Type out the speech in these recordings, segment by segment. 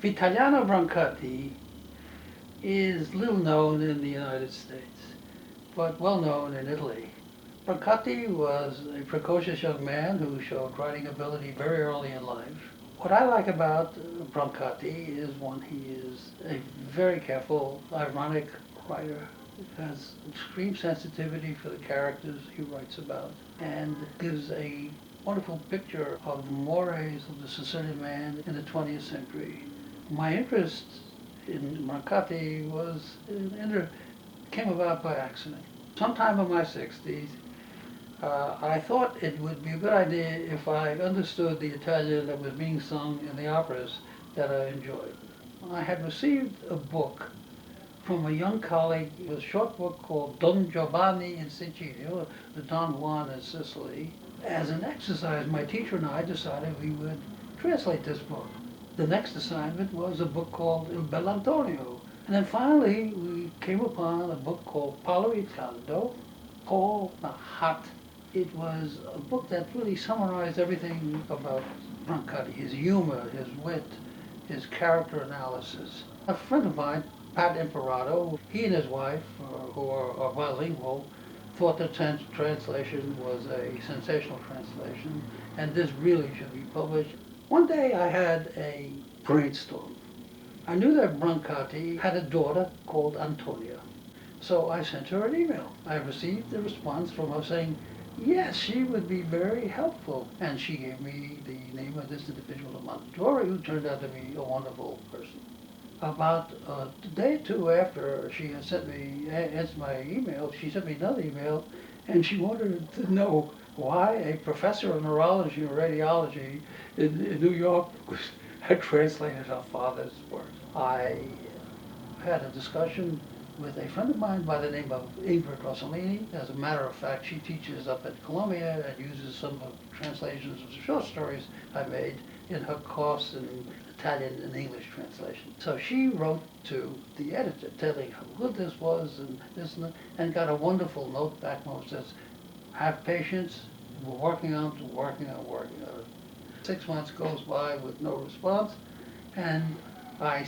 Vitaliano Brancati is little known in the United States, but well known in Italy. Brancati was a precocious young man who showed writing ability very early in life. What I like about Brancati is one, he is a very careful, ironic writer. He has extreme sensitivity for the characters he writes about and gives a wonderful picture of the mores of the Sicilian man in the 20th century. My interest in Brancati came about by accident. Sometime in my 60s, I thought it would be a good idea if I understood the Italian that was being sung in the operas that I enjoyed. I had received a book from a young colleague, a short book called Don Giovanni in Sicilia, the Don Juan in Sicily. As an exercise, my teacher and I decided we would translate this book. The next assignment was a book called Il Bell'Antonio. And then finally, we came upon a book called Paolo il Caldo, Paul the Hot. It was a book that really summarized everything about Brancati, his humor, his wit, his character analysis. A friend of mine, Pat Imperato, he and his wife, who are bilingual, thought the translation was a sensational translation, and this really should be published. One day I had a brainstorm. I knew that Brancati had a daughter called Antonia. So I sent her an email. I received a response from her saying, yes, she would be very helpful. And she gave me the name of this individual, Montefiore, who turned out to be a wonderful person. About a day or two after she had sent me, answered my email, she sent me another email, and she wanted to know why a professor of neurology or radiology in New York had translated her father's work. I had a discussion with a friend of mine by the name of Ingrid Rossellini. As a matter of fact, she teaches up at Columbia and uses some of the translations of the short stories I made in her course in Italian and English translation. So she wrote to the editor telling how good this was and this and got a wonderful note back home that says, have patience, we're working on it. 6 months goes by with no response, and I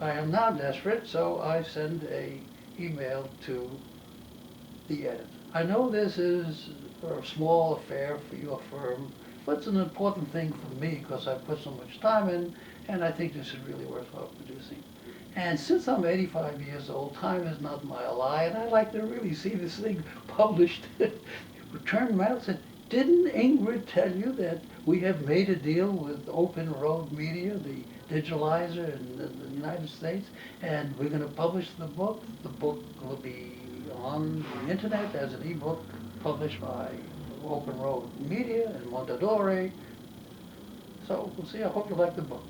am now desperate, so I send a email to the editor. I know this is a small affair for your firm, but it's an important thing for me because I put so much time in, and I think this is really worthwhile producing. And since I'm 85 years old, time is not my ally, and I'd like to really see this thing published. Returned mail said, didn't Ingrid tell you that we have made a deal with Open Road Media, the digitalizer in the United States, and we're going to publish the book. The book will be on the internet as an ebook published by Open Road Media and Mondadori. So we'll see. I hope you like the book.